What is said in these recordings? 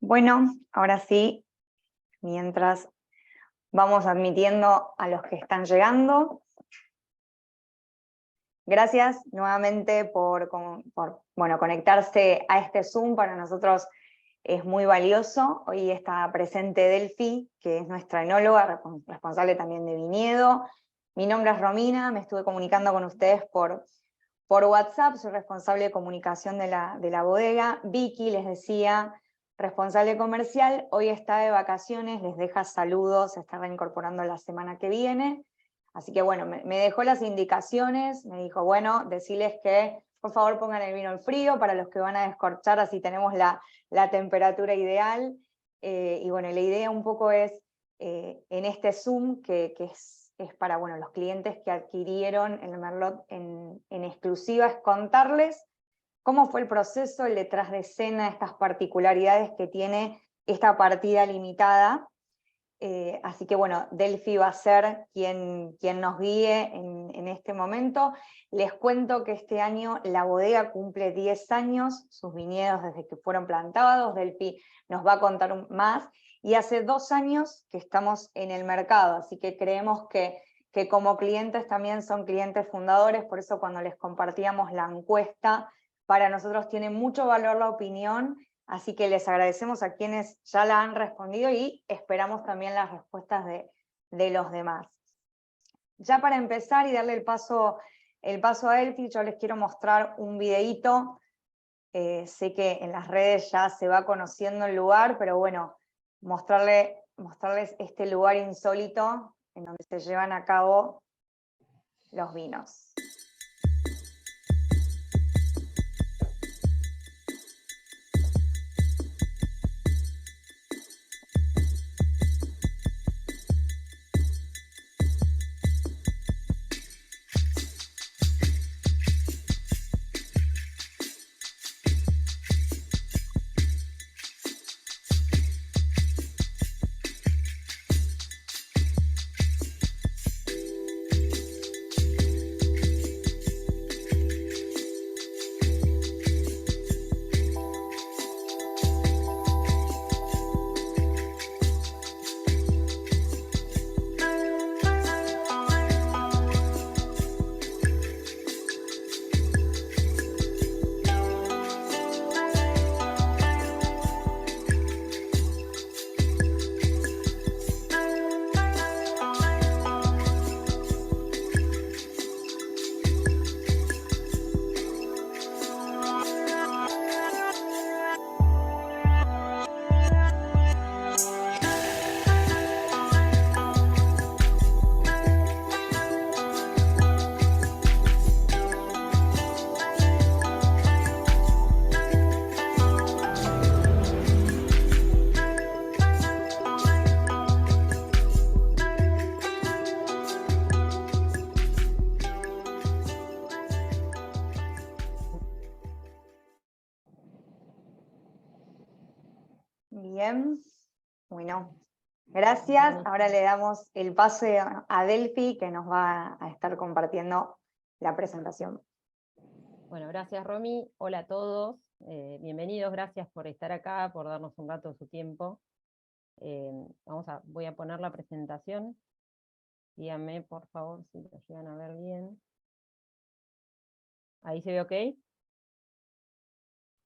Bueno, ahora sí, mientras vamos admitiendo a los que están llegando. Gracias nuevamente por conectarse a este Zoom. Para nosotros es muy valioso. Hoy está presente Delphi, que es nuestra enóloga, responsable también de viñedo. Mi nombre es Romina, me estuve comunicando con ustedes por WhatsApp, soy responsable de comunicación de la bodega. Vicky, les decía, responsable comercial, hoy está de vacaciones, les deja saludos, se está reincorporando la semana que viene. Así que bueno, me dejó las indicaciones, me dijo, bueno, decirles que por favor pongan el vino al frío para los que van a descorchar, así tenemos la temperatura ideal. Y bueno, la idea un poco es, en este Zoom, que es para los clientes que adquirieron el Merlot en exclusiva, es contarles cómo fue el proceso, el detrás de escena, estas particularidades que tiene esta partida limitada. Así que bueno, Delphi va a ser quien nos guíe en este momento. Les cuento que este año la bodega cumple 10 años, sus viñedos desde que fueron plantados. Delphi nos va a contar más. Y hace 2 años que estamos en el mercado, así que creemos que como clientes también son clientes fundadores, por eso cuando les compartíamos la encuesta, para nosotros tiene mucho valor la opinión. Así que les agradecemos a quienes ya la han respondido y esperamos también las respuestas de los demás. Ya para empezar y darle el paso a Delphi, yo les quiero mostrar un videíto. Sé que en las redes ya se va conociendo el lugar, pero bueno, mostrarles este lugar insólito en donde se llevan a cabo los vinos. Bien, bueno, gracias. Ahora le damos el pase a Delphi, que nos va a estar compartiendo la presentación. Bueno, gracias Romy, hola a todos, bienvenidos, gracias por estar acá, por darnos un rato de su tiempo. Voy a poner la presentación, díganme por favor si lo llegan a ver bien. ¿Ahí se ve ok?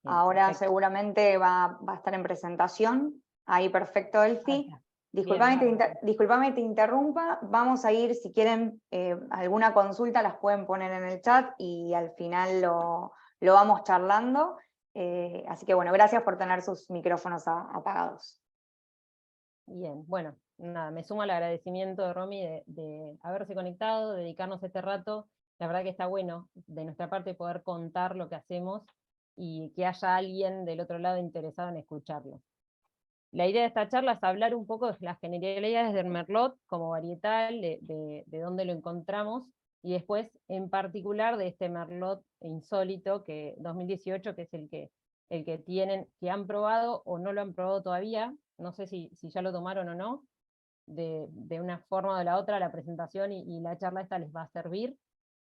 Bien, Ahora perfecto. seguramente va a estar en presentación. Ahí perfecto, Delphi. Disculpame te interrumpa. Vamos a ir, si quieren alguna consulta, las pueden poner en el chat y al final lo vamos charlando. Así que bueno, gracias por tener sus micrófonos apagados. Bien, bueno, nada, me sumo al agradecimiento de Romy de haberse conectado, dedicarnos este rato. La verdad que está bueno de nuestra parte poder contar lo que hacemos y que haya alguien del otro lado interesado en escucharlo. La idea de esta charla es hablar un poco de las generalidades del Merlot como varietal, de dónde lo encontramos, y después en particular de este Merlot insólito, que 2018, que es el que tienen, que han probado o no lo han probado todavía, no sé si ya lo tomaron o no, de una forma o de la otra, la presentación y la charla esta les va a servir.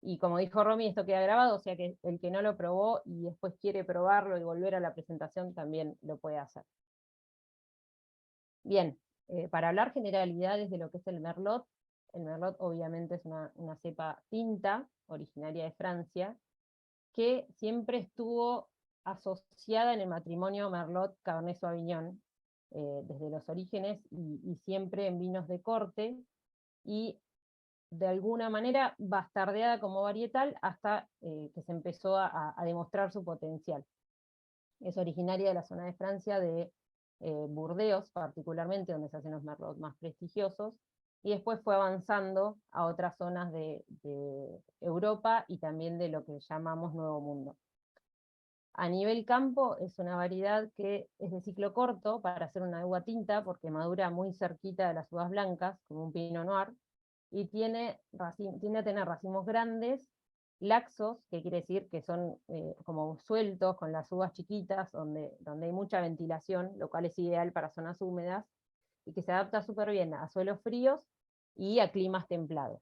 Y como dijo Romy, esto queda grabado, o sea que el que no lo probó y después quiere probarlo y volver a la presentación también lo puede hacer. Bien, para hablar generalidades de lo que es el Merlot obviamente es una cepa tinta, originaria de Francia, que siempre estuvo asociada en el matrimonio Merlot-Cabernet Sauvignon, desde los orígenes, y siempre en vinos de corte, y de alguna manera bastardeada como varietal hasta que se empezó a demostrar su potencial. Es originaria de la zona de Francia, de Burdeos particularmente, donde se hacen los merlot más prestigiosos, y después fue avanzando a otras zonas de Europa y también de lo que llamamos Nuevo Mundo. A nivel campo es una variedad que es de ciclo corto para hacer una uva tinta, porque madura muy cerquita de las uvas blancas, como un Pinot Noir, y tiende a tener racimos grandes, laxos, que quiere decir que son como sueltos, con las uvas chiquitas, donde hay mucha ventilación, lo cual es ideal para zonas húmedas, y que se adapta súper bien a suelos fríos y a climas templados.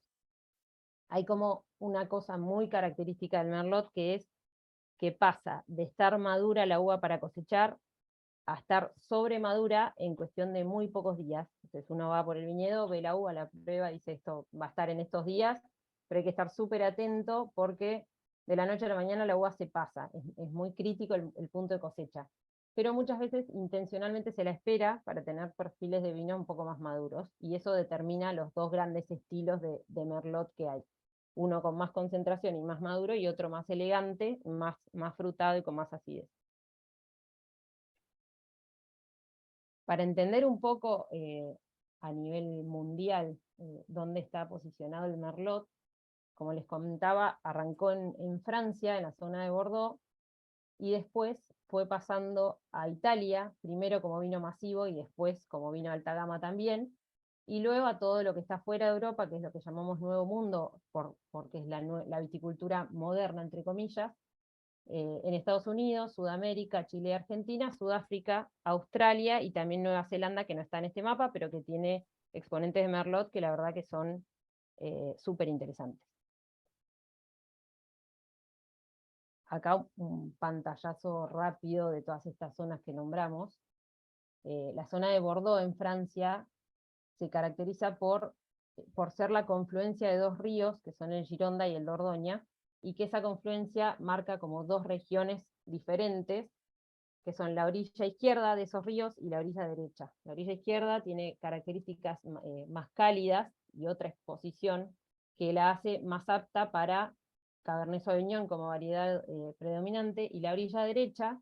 Hay como una cosa muy característica del Merlot, que es que pasa de estar madura la uva para cosechar a estar sobremadura en cuestión de muy pocos días. Entonces uno va por el viñedo, ve la uva, la prueba, dice esto va a estar en estos días, pero hay que estar súper atento porque de la noche a la mañana la uva se pasa, es muy crítico el punto de cosecha. Pero muchas veces intencionalmente se la espera para tener perfiles de vino un poco más maduros, y eso determina los dos grandes estilos de Merlot que hay. Uno con más concentración y más maduro, y otro más elegante, más frutado y con más acidez. Para entender un poco a nivel mundial dónde está posicionado el Merlot, como les comentaba, arrancó en Francia, en la zona de Bordeaux, y después fue pasando a Italia, primero como vino masivo y después como vino de alta gama también, y luego a todo lo que está fuera de Europa, que es lo que llamamos Nuevo Mundo, porque es la viticultura moderna, entre comillas, en Estados Unidos, Sudamérica, Chile, Argentina, Sudáfrica, Australia y también Nueva Zelanda, que no está en este mapa, pero que tiene exponentes de Merlot que la verdad que son súper interesantes. Acá un pantallazo rápido de todas estas zonas que nombramos. La zona de Bordeaux en Francia se caracteriza por ser la confluencia de dos ríos, que son el Gironda y el Dordoña, y que esa confluencia marca como dos regiones diferentes, que son la orilla izquierda de esos ríos y la orilla derecha. La orilla izquierda tiene características más cálidas y otra exposición que la hace más apta para Cabernet Sauvignon como variedad predominante, y la orilla derecha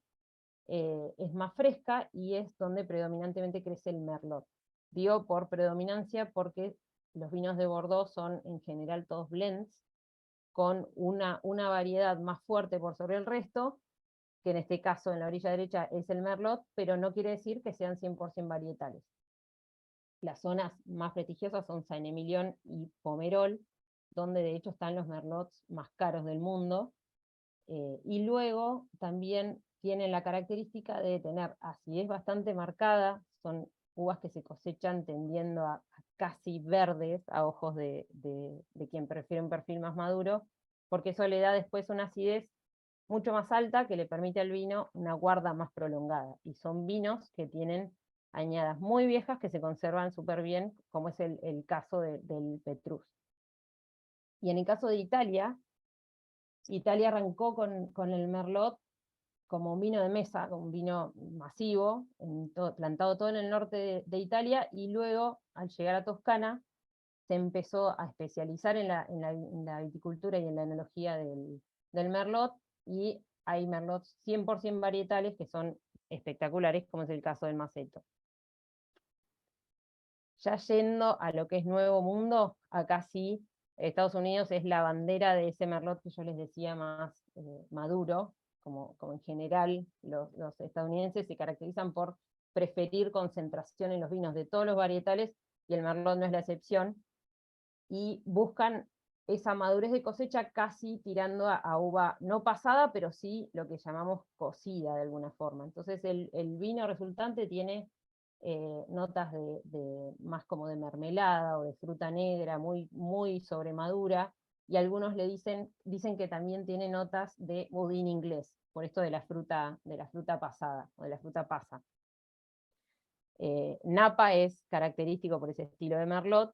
es más fresca y es donde predominantemente crece el Merlot. Digo por predominancia porque los vinos de Bordeaux son en general todos blends, con una variedad más fuerte por sobre el resto, que en este caso en la orilla derecha es el Merlot, pero no quiere decir que sean 100% varietales. Las zonas más prestigiosas son Saint-Emilion y Pomerol, donde de hecho están los Merlots más caros del mundo, y luego también tienen la característica de tener acidez bastante marcada, son uvas que se cosechan tendiendo a casi verdes a ojos de quien prefiere un perfil más maduro, porque eso le da después una acidez mucho más alta que le permite al vino una guarda más prolongada. Y son vinos que tienen añadas muy viejas que se conservan súper bien, como es el caso del Petrus. Y en el caso de Italia, Italia arrancó con el Merlot como un vino de mesa, como un vino masivo, plantado todo en el norte de Italia, y luego, al llegar a Toscana, se empezó a especializar en la viticultura y en la enología del Merlot, y hay Merlots 100% varietales que son espectaculares, como es el caso del Maceto. Ya yendo a lo que es Nuevo Mundo, acá sí, Estados Unidos es la bandera de ese Merlot que yo les decía más maduro, como en general los estadounidenses se caracterizan por preferir concentración en los vinos de todos los varietales, y el Merlot no es la excepción, y buscan esa madurez de cosecha casi tirando a uva no pasada, pero sí lo que llamamos cocida de alguna forma. Entonces el vino resultante tiene notas más como de mermelada o de fruta negra, muy sobremadura, y algunos le dicen que también tiene notas de budín inglés, por esto de la fruta pasada, o de la fruta pasa. Napa es característico por ese estilo de Merlot,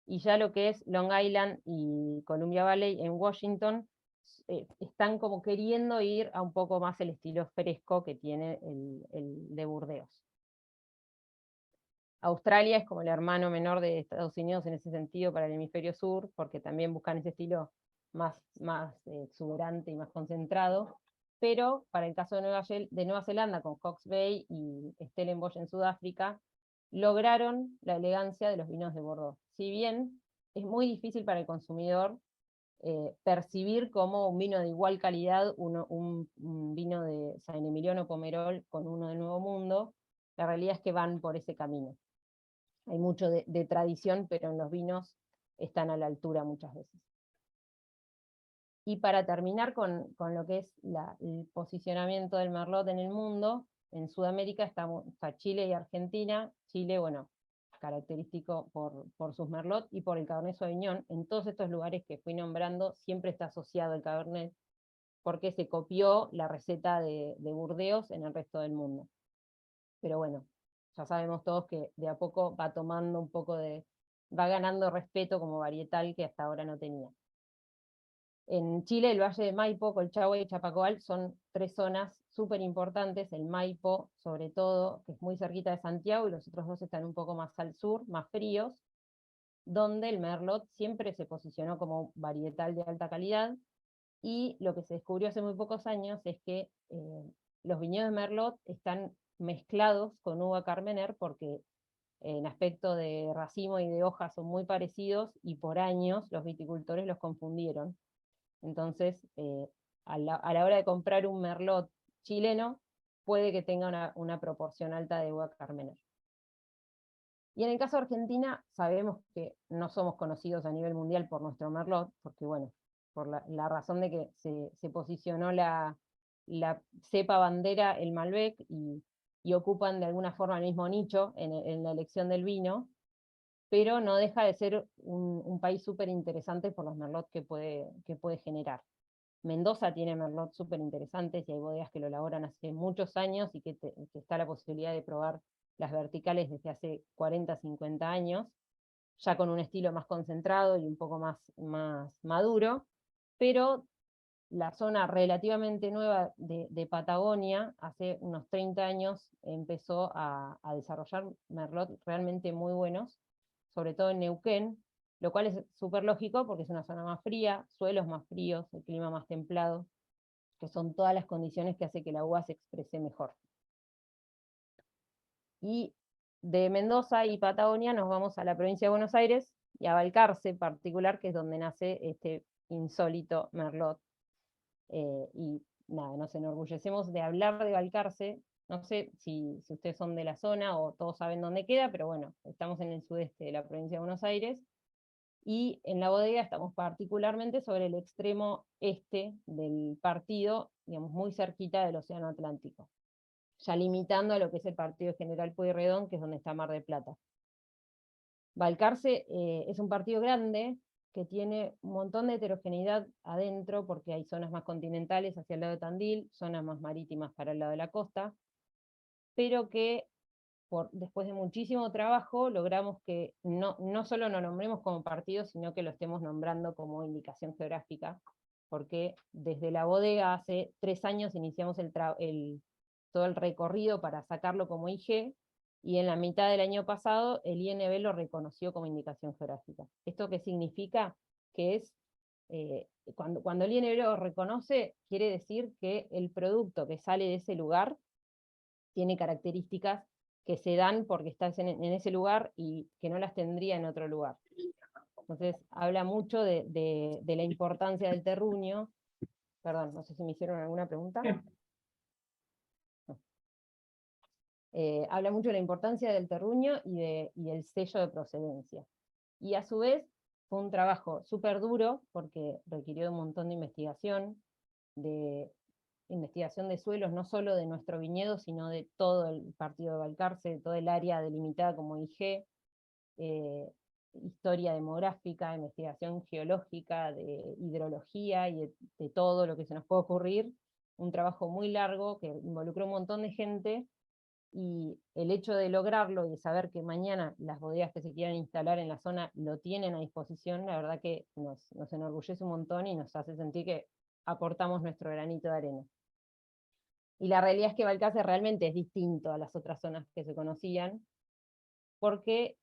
y ya lo que es Long Island y Columbia Valley en Washington están como queriendo ir a un poco más el estilo fresco que tiene el de Burdeos. Australia es como el hermano menor de Estados Unidos en ese sentido para el hemisferio sur, porque también buscan ese estilo más exuberante y más concentrado, pero para el caso de Nueva Zelanda, con Hawke's Bay y Stellenbosch en Sudáfrica, lograron la elegancia de los vinos de Bordeaux. Si bien es muy difícil para el consumidor percibir como un vino de igual calidad un vino de San Emiliano Pomerol con uno de Nuevo Mundo, la realidad es que van por ese camino. Hay mucho de tradición, pero en los vinos están a la altura muchas veces. Y para terminar con lo que es el posicionamiento del Merlot en el mundo, en Sudamérica está Chile y Argentina. Chile, bueno, característico por sus Merlot y por el Cabernet Sauvignon. En todos estos lugares que fui nombrando siempre está asociado el Cabernet, porque se copió la receta de Burdeos en el resto del mundo. Pero bueno, ya sabemos todos que de a poco va tomando un poco va ganando respeto como varietal que hasta ahora no tenía. En Chile, el Valle de Maipo, Colchagua y Chapacoal son 3 zonas súper importantes, el Maipo sobre todo, que es muy cerquita de Santiago, y los otros 2 están un poco más al sur, más fríos, donde el Merlot siempre se posicionó como varietal de alta calidad, y lo que se descubrió hace muy pocos años es que los viñedos de Merlot están mezclados con uva Carmener, porque en aspecto de racimo y de hojas son muy parecidos, y por años los viticultores los confundieron. Entonces, a la hora de comprar un Merlot chileno, puede que tenga una proporción alta de uva Carmener. Y en el caso de Argentina, sabemos que no somos conocidos a nivel mundial por nuestro Merlot, porque bueno, por la razón de que se posicionó la cepa bandera, el Malbec, y ocupan de alguna forma el mismo nicho en la elección del vino, pero no deja de ser un país súper interesante por los Merlot que puede generar. Mendoza tiene Merlot súper interesantes, y hay bodegas que lo elaboran hace muchos años, y que está la posibilidad de probar las verticales desde hace 40, 50 años, ya con un estilo más concentrado y un poco más maduro, pero la zona relativamente nueva de Patagonia, hace unos 30 años, empezó a desarrollar Merlot realmente muy buenos, sobre todo en Neuquén, lo cual es súper lógico porque es una zona más fría, suelos más fríos, el clima más templado, que son todas las condiciones que hace que la uva se exprese mejor. Y de Mendoza y Patagonia nos vamos a la provincia de Buenos Aires y a Balcarce en particular, que es donde nace este insólito Merlot. Y nada, nos enorgullecemos de hablar de Balcarce. No sé si ustedes son de la zona o todos saben dónde queda, pero bueno, estamos en el sudeste de la provincia de Buenos Aires, y en la bodega estamos particularmente sobre el extremo este del partido, digamos, muy cerquita del Océano Atlántico, ya limitando a lo que es el partido General Pueyrredón, que es donde está Mar del Plata. Balcarce es un partido grande que tiene un montón de heterogeneidad adentro, porque hay zonas más continentales hacia el lado de Tandil, zonas más marítimas para el lado de la costa, pero que después de muchísimo trabajo logramos que no solo nos nombremos como partido, sino que lo estemos nombrando como indicación geográfica, porque desde la bodega hace 3 años iniciamos todo el recorrido para sacarlo como IG, y en la mitad del año pasado el INB lo reconoció como indicación geográfica. ¿Esto qué significa? Que es, cuando el INB lo reconoce, quiere decir que el producto que sale de ese lugar tiene características que se dan porque estás en ese lugar y que no las tendría en otro lugar. Entonces, habla mucho de la importancia del terruño. Perdón, no sé si me hicieron alguna pregunta. No. Habla mucho de la importancia del terruño y del sello de procedencia. Y a su vez, fue un trabajo súper duro, porque requirió un montón de investigación de suelos, no solo de nuestro viñedo, sino de todo el partido de Balcarce, de todo el área delimitada como IG, historia demográfica, investigación geológica, de hidrología y de todo lo que se nos puede ocurrir. Un trabajo muy largo que involucró un montón de gente, y el hecho de lograrlo y de saber que mañana las bodegas que se quieran instalar en la zona lo tienen a disposición, la verdad que nos enorgullece un montón y nos hace sentir que aportamos nuestro granito de arena. Y la realidad es que Balcarce realmente es distinto a las otras zonas que se conocían, porque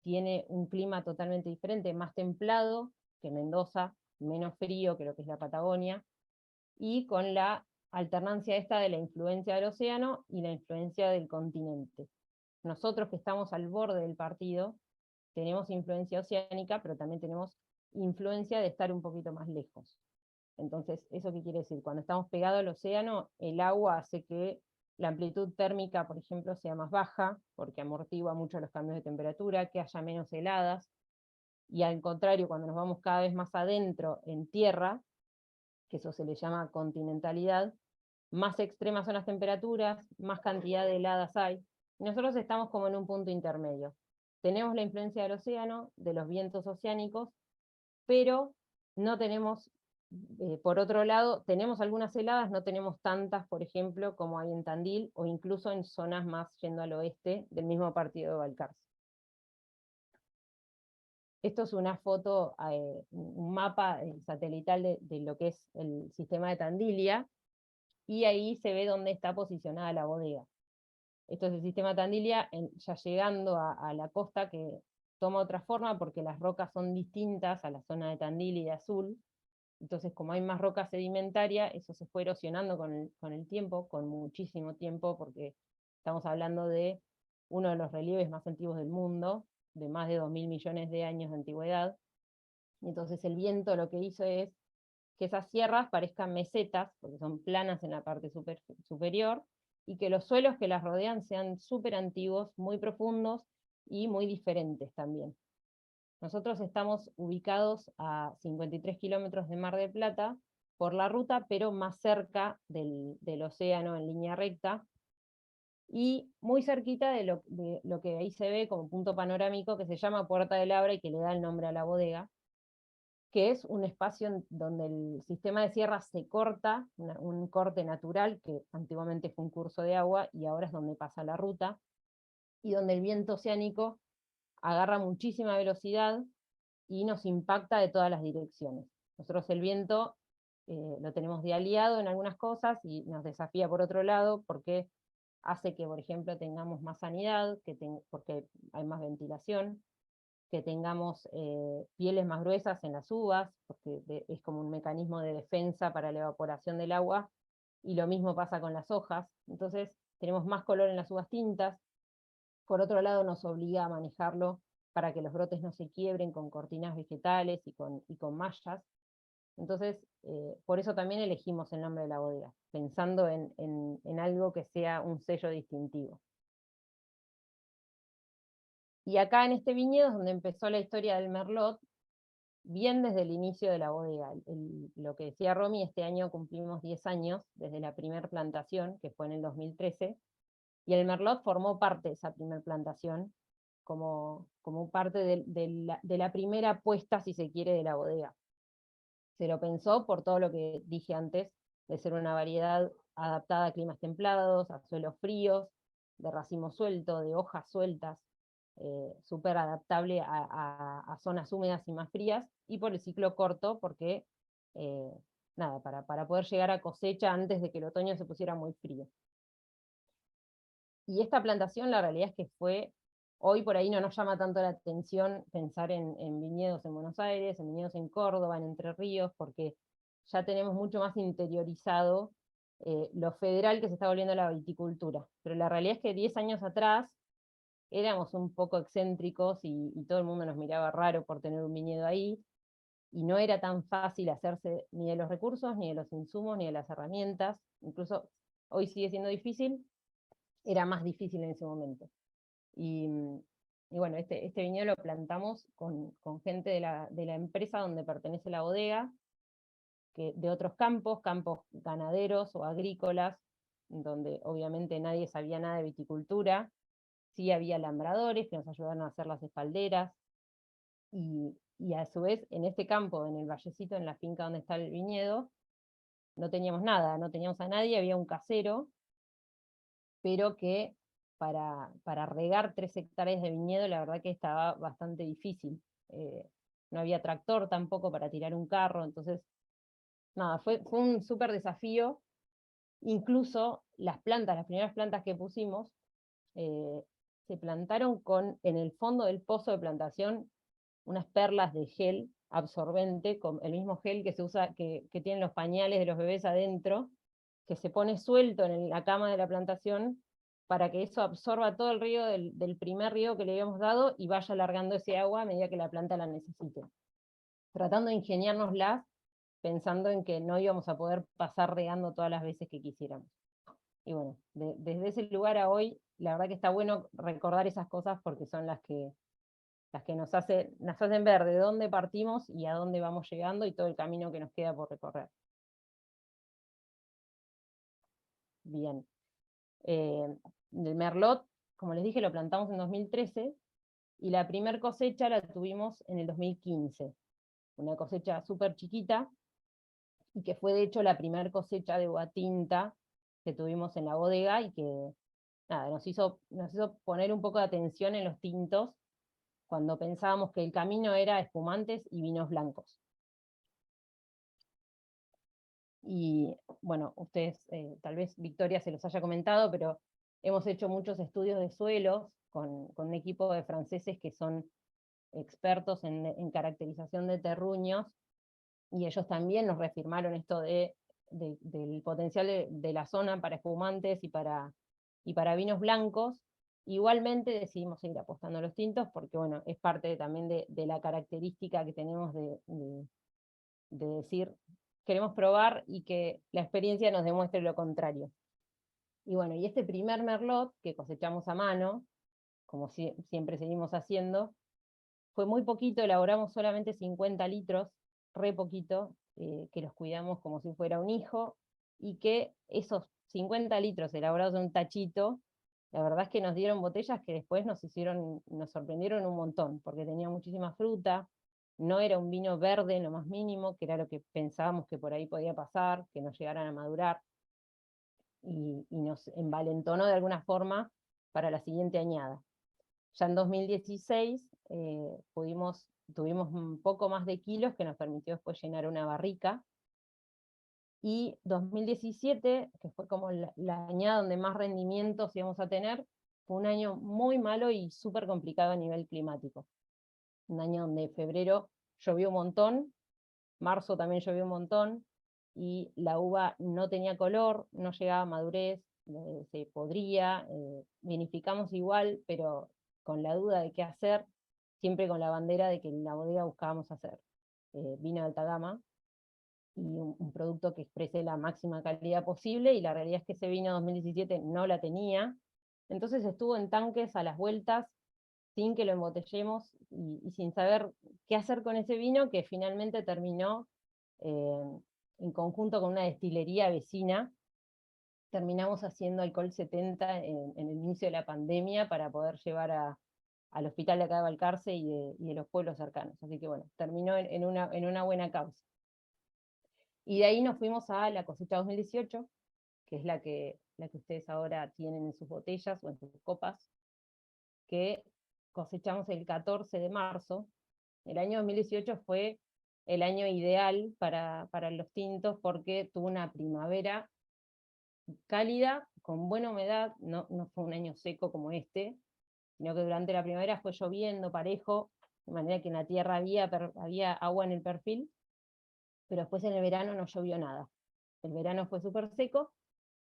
tiene un clima totalmente diferente, más templado que Mendoza, menos frío que lo que es la Patagonia, y con la alternancia esta de la influencia del océano y la influencia del continente. Nosotros que estamos al borde del partido, tenemos influencia oceánica, pero también tenemos influencia de estar un poquito más lejos. Entonces, ¿eso qué quiere decir? Cuando estamos pegados al océano, el agua hace que la amplitud térmica, por ejemplo, sea más baja, porque amortigua mucho los cambios de temperatura, que haya menos heladas, y al contrario, cuando nos vamos cada vez más adentro en tierra, que eso se le llama continentalidad, más extremas son las temperaturas, más cantidad de heladas hay, y nosotros estamos como en un punto intermedio. Tenemos la influencia del océano, de los vientos oceánicos, pero no tenemos, por otro lado, tenemos algunas heladas, no tenemos tantas, por ejemplo, como hay en Tandil, o incluso en zonas más yendo al oeste del mismo partido de Balcarce. Esto es una foto, un mapa satelital de lo que es el sistema de Tandilia, y ahí se ve dónde está posicionada la bodega. Esto es el sistema Tandilia, ya llegando a la costa, que toma otra forma porque las rocas son distintas a la zona de Tandil y de Azul. Entonces, como hay más roca sedimentaria, eso se fue erosionando con el tiempo, con muchísimo tiempo, porque estamos hablando de uno de los relieves más antiguos del mundo, de más de 2.000 millones de años de antigüedad. Entonces el viento lo que hizo es que esas sierras parezcan mesetas, porque son planas en la parte superior, y que los suelos que las rodean sean súper antiguos, muy profundos y muy diferentes también. Nosotros estamos ubicados a 53 kilómetros de Mar del Plata por la ruta, pero más cerca del océano en línea recta, y muy cerquita de lo que ahí se ve como punto panorámico, que se llama Puerta del Abra y que le da el nombre a la bodega, que es un espacio donde el sistema de sierras se corta, un corte natural, que antiguamente fue un curso de agua y ahora es donde pasa la ruta, y donde el viento oceánico agarra muchísima velocidad y nos impacta de todas las direcciones. Nosotros el viento lo tenemos de aliado en algunas cosas y nos desafía por otro lado, porque hace que, por ejemplo, tengamos más sanidad, porque hay más ventilación, que tengamos pieles más gruesas en las uvas, porque es como un mecanismo de defensa para la evaporación del agua, y lo mismo pasa con las hojas. Entonces tenemos más color en las uvas tintas. Por otro lado, nos obliga a manejarlo para que los brotes no se quiebren con cortinas vegetales y con mallas. Entonces, por eso también elegimos el nombre de la bodega, pensando en algo que sea un sello distintivo. Y acá en este viñedo es donde empezó la historia del Merlot, bien desde el inicio de la bodega. Lo que decía Romy, este año cumplimos 10 años desde la primera plantación, que fue en el 2013, y el Merlot formó parte de esa primera plantación, como parte de la primera apuesta, si se quiere, de la bodega. Se lo pensó por todo lo que dije antes, de ser una variedad adaptada a climas templados, a suelos fríos, de racimo suelto, de hojas sueltas, súper adaptable a zonas húmedas y más frías, y por el ciclo corto, porque nada, para poder llegar a cosecha antes de que el otoño se pusiera muy frío. Y esta plantación, la realidad es que hoy por ahí no nos llama tanto la atención pensar en viñedos en Buenos Aires, en viñedos en Córdoba, en Entre Ríos, porque ya tenemos mucho más interiorizado lo federal que se está volviendo la viticultura. Pero la realidad es que 10 años atrás éramos un poco excéntricos y todo el mundo nos miraba raro por tener un viñedo ahí, y no era tan fácil hacerse ni de los recursos, ni de los insumos, ni de las herramientas. Incluso hoy sigue siendo difícil, era más difícil en ese momento. Y bueno, este viñedo lo plantamos con gente de la empresa donde pertenece la bodega, de otros campos ganaderos o agrícolas, donde obviamente nadie sabía nada de viticultura. Sí había lambradores que nos ayudaron a hacer las espalderas, y a su vez en este campo, en el vallecito, en la finca donde está el viñedo, no teníamos nada, no teníamos a nadie, había un casero, pero que para regar 3 hectáreas de viñedo, la verdad que estaba bastante difícil. No había tractor tampoco para tirar un carro, entonces, nada, fue un súper desafío. Incluso las primeras plantas que pusimos, se plantaron en el fondo del pozo de plantación unas perlas de gel absorbente, con el mismo gel que se usa, que tienen los pañales de los bebés adentro, que se pone suelto en la cama de la plantación, para que eso absorba todo el riego del primer riego que le habíamos dado y vaya alargando ese agua a medida que la planta la necesite. Tratando de ingeniárnoslas, pensando en que no íbamos a poder pasar regando todas las veces que quisiéramos. Y bueno, desde ese lugar a hoy, la verdad que está bueno recordar esas cosas porque son las que nos hacen ver de dónde partimos y a dónde vamos llegando y todo el camino que nos queda por recorrer. Bien. El merlot, como les dije, lo plantamos en 2013 y la primer cosecha la tuvimos en el 2015. Una cosecha súper chiquita y que fue de hecho la primera cosecha de uva tinta que tuvimos en la bodega y que nada, nos hizo poner un poco de atención en los tintos cuando pensábamos que el camino era espumantes y vinos blancos. Y bueno, ustedes, tal vez Victoria se los haya comentado, pero hemos hecho muchos estudios de suelos con un equipo de franceses que son expertos en caracterización de terruños, y ellos también nos reafirmaron esto del potencial de la zona para espumantes y para vinos blancos. Igualmente decidimos seguir apostando a los tintos, porque bueno, es parte también de la característica que tenemos de decir, queremos probar y que la experiencia nos demuestre lo contrario. Y bueno, y este primer merlot que cosechamos a mano, como siempre seguimos haciendo, fue muy poquito, elaboramos solamente 50 litros, re poquito, que los cuidamos como si fuera un hijo, y que esos 50 litros elaborados en un tachito, la verdad es que nos dieron botellas que después nos sorprendieron un montón, porque tenía muchísima fruta, no era un vino verde en lo más mínimo, que era lo que pensábamos que por ahí podía pasar, que no llegaran a madurar, y nos envalentonó de alguna forma para la siguiente añada. Ya en 2016 tuvimos un poco más de kilos que nos permitió después llenar una barrica, y 2017, que fue como la añada donde más rendimientos íbamos a tener, fue un año muy malo y súper complicado a nivel climático. Un año donde febrero llovió un montón, marzo también llovió un montón, y la uva no tenía color, no llegaba a madurez, se podría, vinificamos igual, pero con la duda de qué hacer, siempre con la bandera de que en la bodega buscábamos hacer vino de alta gama, y un producto que exprese la máxima calidad posible, y la realidad es que ese vino 2017 no la tenía, entonces estuvo en tanques a las vueltas, sin que lo embotellemos, y sin saber qué hacer con ese vino, que finalmente terminó en conjunto con una destilería vecina. Terminamos haciendo alcohol 70 en el inicio de la pandemia para poder llevar al hospital de acá de Balcarce y de los pueblos cercanos. Así que bueno, terminó en una buena causa. Y de ahí nos fuimos a la cosecha 2018, que es la que ustedes ahora tienen en sus botellas o en sus copas, que cosechamos el 14 de marzo. El año 2018 fue el año ideal para los tintos, porque tuvo una primavera cálida, con buena humedad, no fue un año seco como este, sino que durante la primavera fue lloviendo parejo, de manera que en la tierra había agua en el perfil, pero después en el verano no llovió nada. El verano fue súper seco,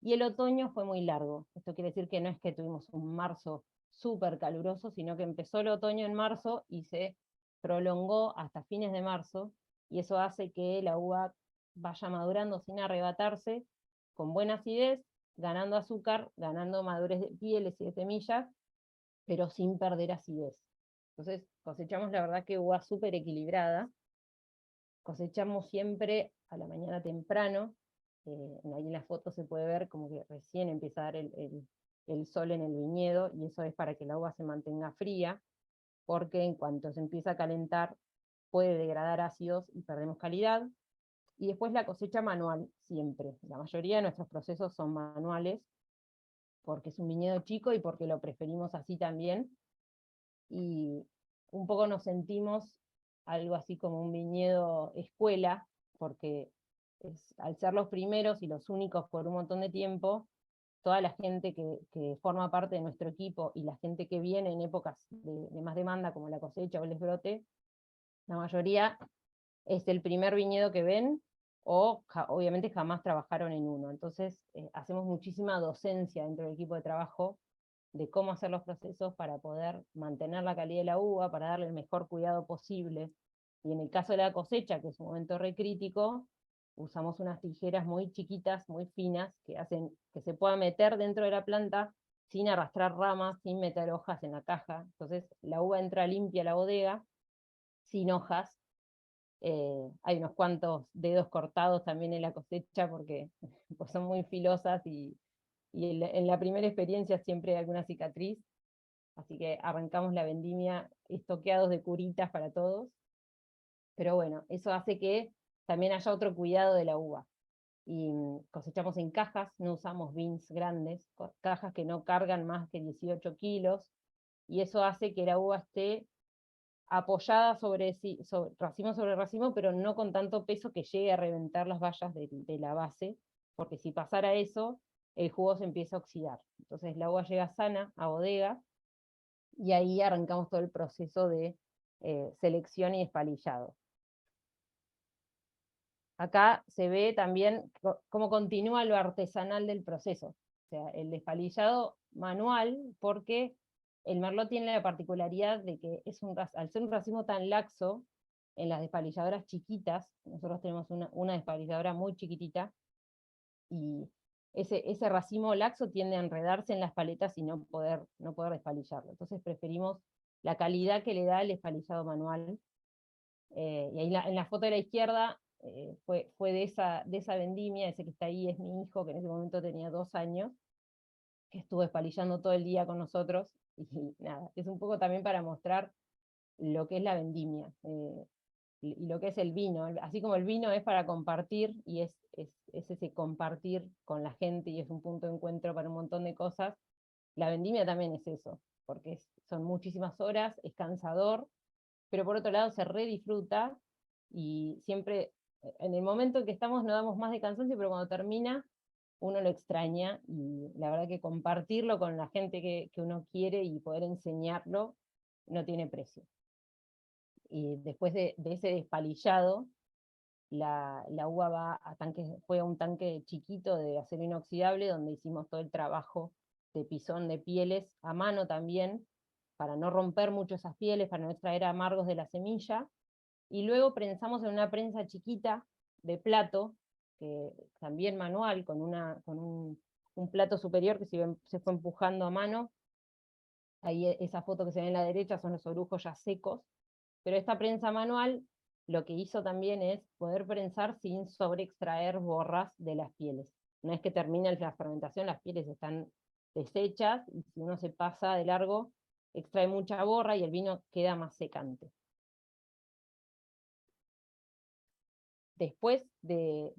y el otoño fue muy largo. Esto quiere decir que no es que tuvimos un marzo súper caluroso, sino que empezó el otoño en marzo y se prolongó hasta fines de marzo, y eso hace que la uva vaya madurando sin arrebatarse, con buena acidez, ganando azúcar, ganando madurez de pieles y de semillas, pero sin perder acidez. Entonces cosechamos, la verdad, que uva súper equilibrada. Cosechamos siempre a la mañana temprano, ahí en la foto se puede ver como que recién empieza a dar el sol en el viñedo, y eso es para que la uva se mantenga fría, porque en cuanto se empieza a calentar puede degradar ácidos y perdemos calidad. Y después la cosecha manual siempre. La mayoría de nuestros procesos son manuales, porque es un viñedo chico y porque lo preferimos así también. Y un poco nos sentimos algo así como un viñedo escuela, porque al ser los primeros y los únicos por un montón de tiempo, toda la gente que forma parte de nuestro equipo y la gente que viene en épocas de más demanda, como la cosecha o el desbrote, la mayoría es el primer viñedo que ven, o obviamente jamás trabajaron en uno. Entonces hacemos muchísima docencia dentro del equipo de trabajo de cómo hacer los procesos para poder mantener la calidad de la uva, para darle el mejor cuidado posible. Y en el caso de la cosecha, que es un momento re crítico, usamos unas tijeras muy chiquitas, muy finas, que hacen que se pueda meter dentro de la planta sin arrastrar ramas, sin meter hojas en la caja. Entonces la uva entra limpia a la bodega, sin hojas. Hay unos cuantos dedos cortados también en la cosecha porque pues son muy filosas y en la primera experiencia siempre hay alguna cicatriz, así que arrancamos la vendimia estoqueados de curitas para todos, pero bueno, eso hace que también haya otro cuidado de la uva. Y cosechamos en cajas, no usamos bins grandes, cajas que no cargan más que 18 kilos, y eso hace que la uva esté apoyada racimo sobre racimo, pero no con tanto peso que llegue a reventar las vallas de la base, porque si pasara eso, el jugo se empieza a oxidar. Entonces la uva llega sana a bodega, y ahí arrancamos todo el proceso de selección y despalillado. Acá se ve también cómo continúa lo artesanal del proceso, o sea, el despalillado manual, porque el merlot tiene la particularidad de que al ser un racimo tan laxo, en las despalilladoras chiquitas, nosotros tenemos una despalilladora muy chiquitita, y ese racimo laxo tiende a enredarse en las paletas y no poder despalillarlo. Entonces preferimos la calidad que le da el despalillado manual. Y ahí en la foto de la izquierda fue de esa vendimia. Ese que está ahí es mi hijo, que en ese momento tenía 2 años, que estuvo despalillando todo el día con nosotros, y nada, es un poco también para mostrar lo que es la vendimia, y lo que es el vino. Así como el vino es para compartir, y es ese compartir con la gente, y es un punto de encuentro para un montón de cosas, la vendimia también es eso, porque son muchísimas horas, es cansador, pero por otro lado se redisfruta, y siempre, en el momento en que estamos no damos más de cansancio, pero cuando termina uno lo extraña, y la verdad que compartirlo con la gente que uno quiere y poder enseñarlo no tiene precio. Y después de ese despalillado, la uva fue a un tanque chiquito de acero inoxidable, donde hicimos todo el trabajo de pisón de pieles a mano también, para no romper mucho esas pieles, para no extraer amargos de la semilla, y luego prensamos en una prensa chiquita de plato, que también manual, con un plato superior que se fue empujando a mano. Ahí esa foto que se ve en la derecha son los orujos ya secos, pero esta prensa manual lo que hizo también es poder prensar sin sobreextraer borras de las pieles. Una vez que termina la fermentación, las pieles están deshechas, y si uno se pasa de largo, extrae mucha borra y el vino queda más secante. Después de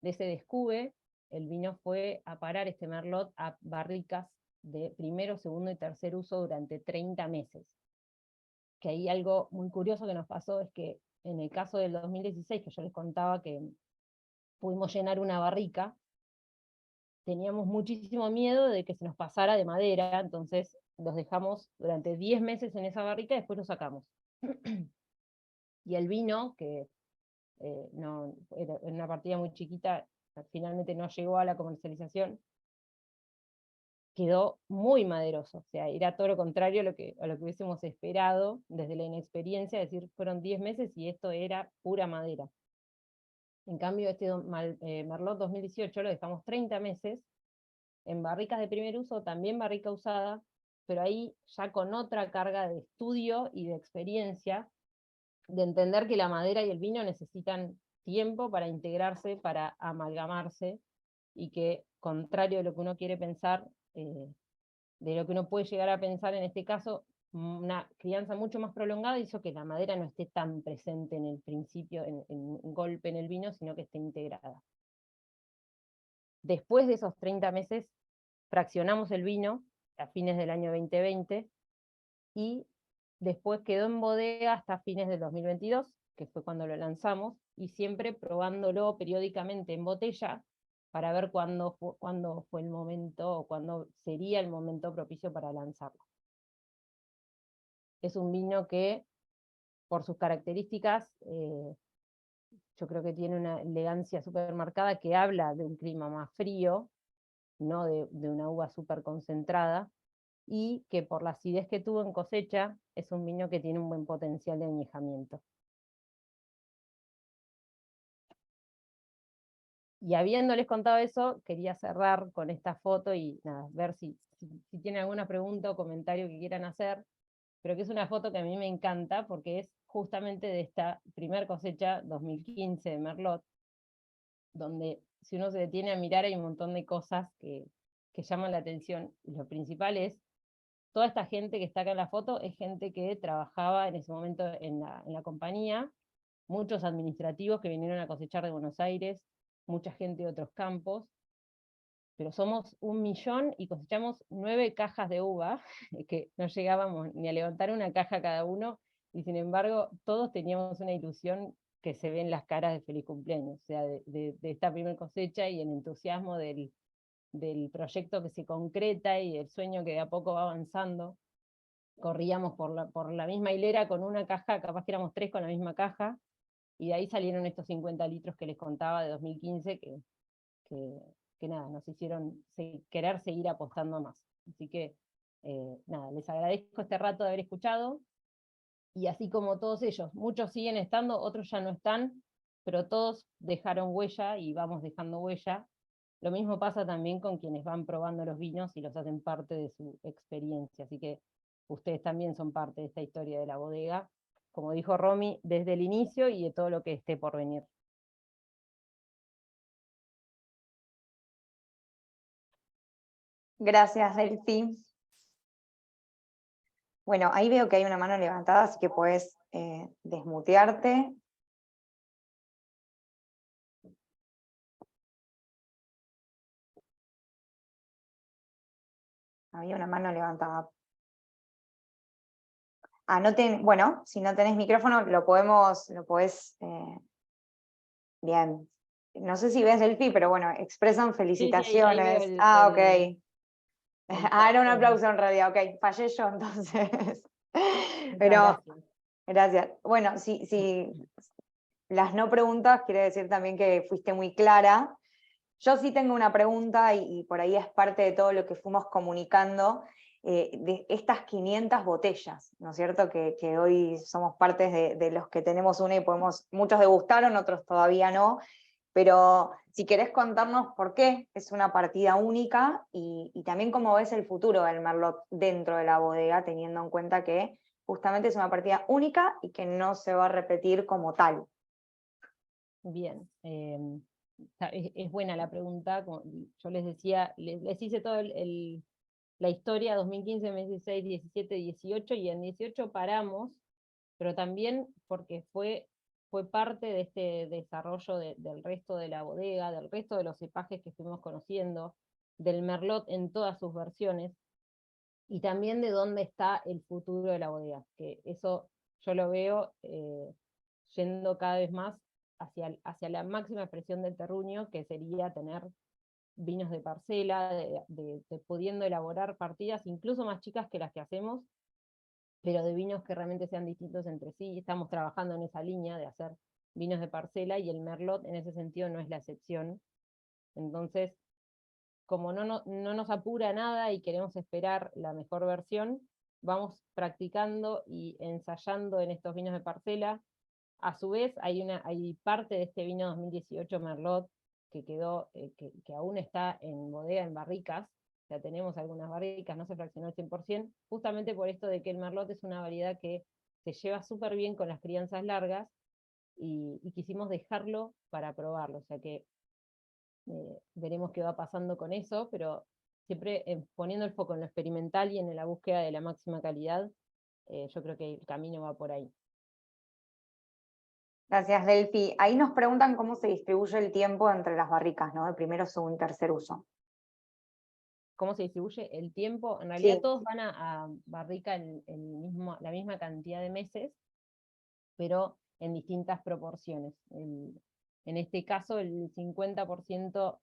ese descube, el vino fue a parar, este merlot, a barricas de primero, segundo y tercer uso durante 30 meses. Que ahí algo muy curioso que nos pasó es que en el caso del 2016, que yo les contaba que pudimos llenar una barrica, teníamos muchísimo miedo de que se nos pasara de madera, entonces los dejamos durante 10 meses en esa barrica y después lo sacamos. Y el vino, que no, era una partida muy chiquita, finalmente no llegó a la comercialización, quedó muy maderoso, o sea, era todo lo contrario a lo que hubiésemos esperado desde la inexperiencia, es decir, fueron 10 meses y esto era pura madera. En cambio, este Merlot 2018 lo dejamos 30 meses, en barricas de primer uso, también barrica usada, pero ahí ya con otra carga de estudio y de experiencia, de entender que la madera y el vino necesitan tiempo para integrarse, para amalgamarse, y que, contrario de lo que uno quiere pensar, de lo que uno puede llegar a pensar en este caso, una crianza mucho más prolongada hizo que la madera no esté tan presente en el principio, en golpe en el vino, sino que esté integrada. Después de esos 30 meses, fraccionamos el vino a fines del año 2020 y después quedó en bodega hasta fines del 2022, que fue cuando lo lanzamos, y siempre probándolo periódicamente en botella para ver cuándo fue el momento, o cuándo sería el momento propicio para lanzarlo. Es un vino que, por sus características, yo creo que tiene una elegancia súper marcada, que habla de un clima más frío, no de una uva súper concentrada, y que por la acidez que tuvo en cosecha, es un vino que tiene un buen potencial de añejamiento. Y habiéndoles contado eso, quería cerrar con esta foto y nada, ver si tienen alguna pregunta o comentario que quieran hacer, pero que es una foto que a mí me encanta porque es justamente de esta primer cosecha 2015 de Merlot, donde si uno se detiene a mirar hay un montón de cosas que llaman la atención. Y lo principal es, toda esta gente que está acá en la foto es gente que trabajaba en ese momento en la compañía, muchos administrativos que vinieron a cosechar de Buenos Aires, mucha gente de otros campos, pero somos 1 millón y cosechamos 9 cajas de uva, que no llegábamos ni a levantar una caja cada uno, y sin embargo todos teníamos una ilusión que se ve en las caras de feliz cumpleaños, o sea, de esta primera cosecha y el entusiasmo del proyecto que se concreta y el sueño que de a poco va avanzando. Corríamos por la misma hilera con una caja, capaz que éramos 3 con la misma caja, y de ahí salieron estos 50 litros que les contaba de 2015, que nada, nos hicieron querer seguir apostando más. Así que, nada, les agradezco este rato de haber escuchado, y así como todos ellos, muchos siguen estando, otros ya no están, pero todos dejaron huella y vamos dejando huella. Lo mismo pasa también con quienes van probando los vinos y los hacen parte de su experiencia, así que ustedes también son parte de esta historia de la bodega, como dijo Romy, desde el inicio y de todo lo que esté por venir. Gracias, Delphi. Bueno, ahí veo que hay una mano levantada, así que puedes desmutearte. Había una mano levantada. Bueno, si no tenés micrófono, lo podés. Bien. No sé si ves Delphi, pero bueno, expresan felicitaciones. Sí, ahí veo Ok. Era un el aplauso en realidad, ok. Fallé yo entonces. Pero, gracias. gracias. Bueno, si las no preguntas quiere decir también que fuiste muy clara. Yo sí tengo una pregunta y por ahí es parte de todo lo que fuimos comunicando, de estas 500 botellas, ¿no es cierto? Que hoy somos partes de los que tenemos una y muchos degustaron, otros todavía no, pero si querés contarnos por qué es una partida única y también cómo ves el futuro del Merlot dentro de la bodega, teniendo en cuenta que justamente es una partida única y que no se va a repetir como tal. Bien, es buena la pregunta, como yo les decía, les hice toda la historia 2015, 2016, 17, 18, y en 18 paramos, pero también porque fue parte de este desarrollo del resto de la bodega, del resto de los cepajes que estuvimos conociendo, del Merlot en todas sus versiones, y también de dónde está el futuro de la bodega, que eso yo lo veo yendo cada vez más hacia la máxima expresión del terruño, que sería tener vinos de parcela, pudiendo elaborar partidas incluso más chicas que las que hacemos, pero de vinos que realmente sean distintos entre sí. Estamos trabajando en esa línea de hacer vinos de parcela, y el Merlot en ese sentido no es la excepción. Entonces, como no nos apura nada y queremos esperar la mejor versión, vamos practicando y ensayando en estos vinos de parcela. A su vez, hay parte de este vino 2018 Merlot que quedó, que aún está en bodega, en barricas. Ya tenemos algunas barricas, no se fraccionó el 100%, justamente por esto de que el Merlot es una variedad que se lleva súper bien con las crianzas largas, y quisimos dejarlo para probarlo. O sea que veremos qué va pasando con eso, pero siempre poniendo el foco en lo experimental y en la búsqueda de la máxima calidad. Yo creo que el camino va por ahí. Gracias, Delphi. Ahí nos preguntan cómo se distribuye el tiempo entre las barricas, ¿no? De primero, segundo y tercer uso. cómo se distribuye el tiempo, en realidad Sí. todos van a barrica la misma cantidad de meses, pero en distintas proporciones. En este caso, el 40%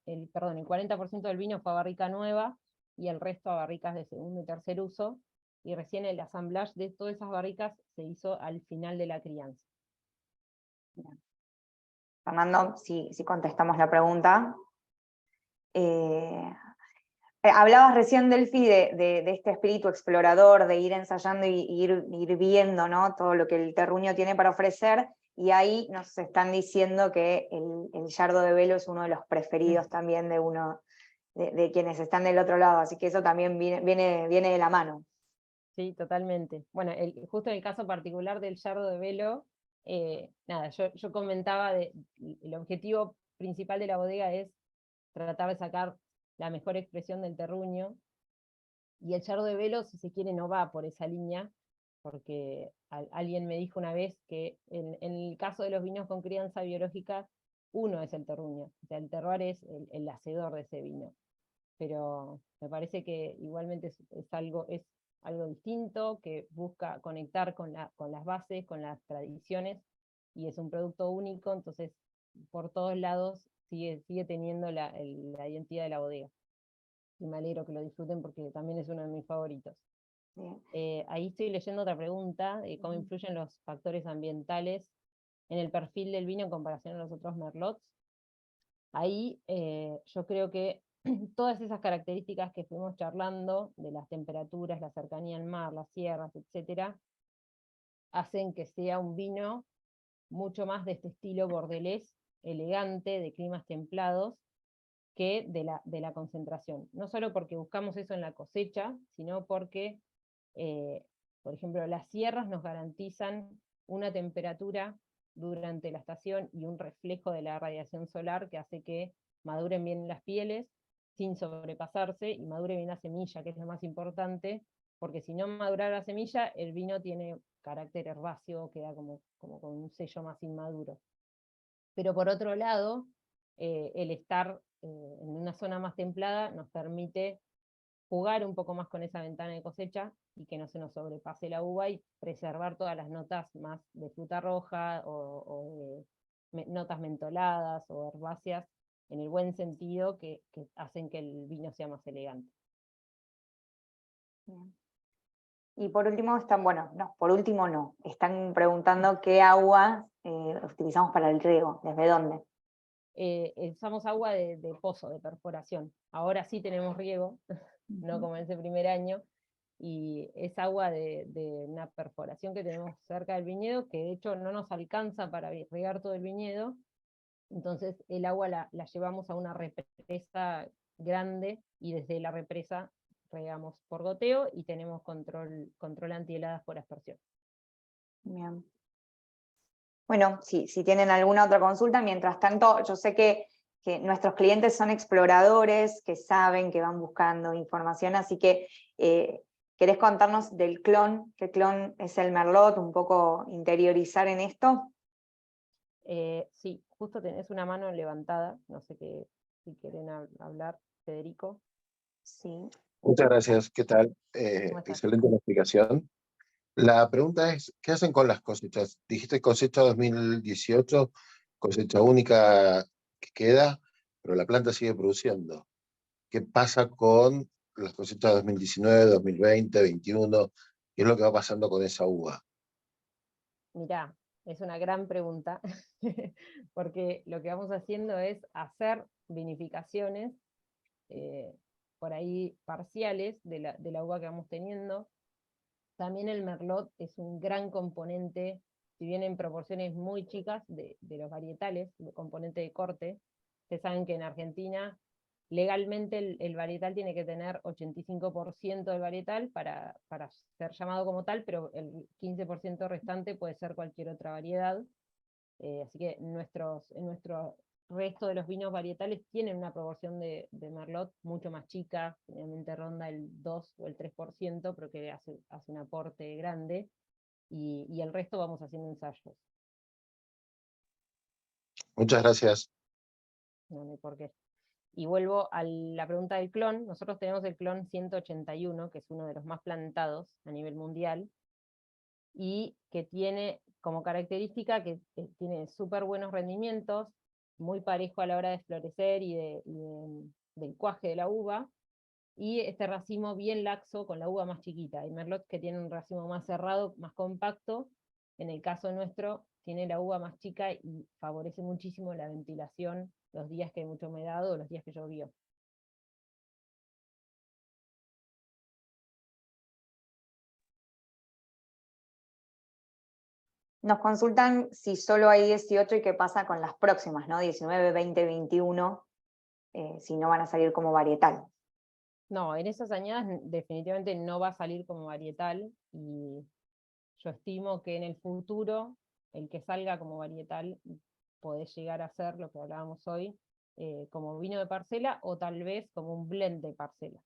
del vino fue a barrica nueva, y el resto a barricas de segundo y tercer uso, y recién el assemblage de todas esas barricas se hizo al final de la crianza. Fernando, si contestamos la pregunta. Hablabas recién, Delphi, de este espíritu explorador, de ir ensayando y ir viendo, ¿no?, todo lo que el terruño tiene para ofrecer, y ahí nos están diciendo que el Yardo de Velo es uno de los preferidos también de quienes están del otro lado, así que eso también viene de la mano. Sí, totalmente. Bueno, justo en el caso particular del Yardo de Velo, nada, yo comentaba el objetivo principal de la bodega es tratar de sacar la mejor expresión del terruño, y el Yardo de Velo, si se quiere, no va por esa línea, porque alguien me dijo una vez que en el caso de los vinos con crianza biológica, uno es el terruño, o sea, el terroir es el hacedor de ese vino. Pero me parece que igualmente es algo distinto, que busca conectar con las bases, con las tradiciones, y es un producto único, entonces por todos lados sigue teniendo la identidad de la bodega. Y me alegro que lo disfruten porque también es uno de mis favoritos. Ahí estoy leyendo otra pregunta, cómo influyen los factores ambientales en el perfil del vino en comparación a los otros merlots. Ahí yo creo que todas esas características que fuimos charlando, de las temperaturas, la cercanía al mar, las sierras, etc., hacen que sea un vino mucho más de este estilo bordelés, elegante, de climas templados, que de la concentración. No solo porque buscamos eso en la cosecha, sino porque, por ejemplo, las sierras nos garantizan una temperatura durante la estación y un reflejo de la radiación solar que hace que maduren bien las pieles sin sobrepasarse, y madure bien la semilla, que es lo más importante, porque si no madura la semilla, el vino tiene carácter herbáceo, queda como con un sello más inmaduro. Pero por otro lado, el estar en una zona más templada nos permite jugar un poco más con esa ventana de cosecha y que no se nos sobrepase la uva, y preservar todas las notas más de fruta roja o de notas mentoladas o herbáceas, en el buen sentido, que hacen que el vino sea más elegante. Bien. Y por último están preguntando qué agua utilizamos para el riego, ¿desde dónde? Usamos agua de pozo, de perforación. Ahora sí tenemos riego, no como en ese primer año, y es agua de una perforación que tenemos cerca del viñedo, que de hecho no nos alcanza para regar todo el viñedo, entonces el agua la llevamos a una represa grande, y desde la represa regamos por goteo y tenemos control antiheladas por aspersión. Bien. Bueno, si tienen alguna otra consulta, mientras tanto, yo sé que nuestros clientes son exploradores, que saben, que van buscando información, así que ¿querés contarnos del clon? ¿Qué clon es el Merlot? Un poco interiorizar en esto. Sí, justo tenés una mano levantada, no sé si quieren hablar, Federico. Sí. Muchas gracias, ¿qué tal? Excelente la explicación. La pregunta es, ¿qué hacen con las cosechas? Dijiste cosecha 2018, cosecha única que queda, pero la planta sigue produciendo. ¿Qué pasa con las cosechas 2019, 2020, 2021? ¿Qué es lo que va pasando con esa uva? Mirá, es una gran pregunta, porque lo que vamos haciendo es hacer vinificaciones, por ahí parciales, de la uva que vamos teniendo. También el Merlot es un gran componente, si bien en proporciones muy chicas, de los varietales, de componente de corte. Ustedes saben que en Argentina legalmente el varietal tiene que tener 85% del varietal para ser llamado como tal, pero el 15% restante puede ser cualquier otra variedad. Así que en nuestro resto de los vinos varietales tienen una proporción de Merlot mucho más chica, generalmente ronda el 2 o el 3%, pero que hace un aporte grande, y el resto vamos haciendo ensayos. Muchas gracias. No hay por qué. Y vuelvo a la pregunta del clon. Nosotros tenemos el clon 181, que es uno de los más plantados a nivel mundial, y que tiene como característica que tiene súper buenos rendimientos, muy parejo a la hora de florecer del cuaje de la uva, y este racimo bien laxo con la uva más chiquita. Hay merlots que tienen un racimo más cerrado, más compacto. En el caso nuestro, tiene la uva más chica y favorece muchísimo la ventilación los días que hay mucha humedad o los días que llovió. Nos consultan si solo hay 18 y qué pasa con las próximas, ¿no? 19, 20, 21, si no van a salir como varietal. No, en esas añadas definitivamente no va a salir como varietal, y yo estimo que en el futuro el que salga como varietal puede llegar a ser lo que hablábamos hoy, como vino de parcela o tal vez como un blend de parcela.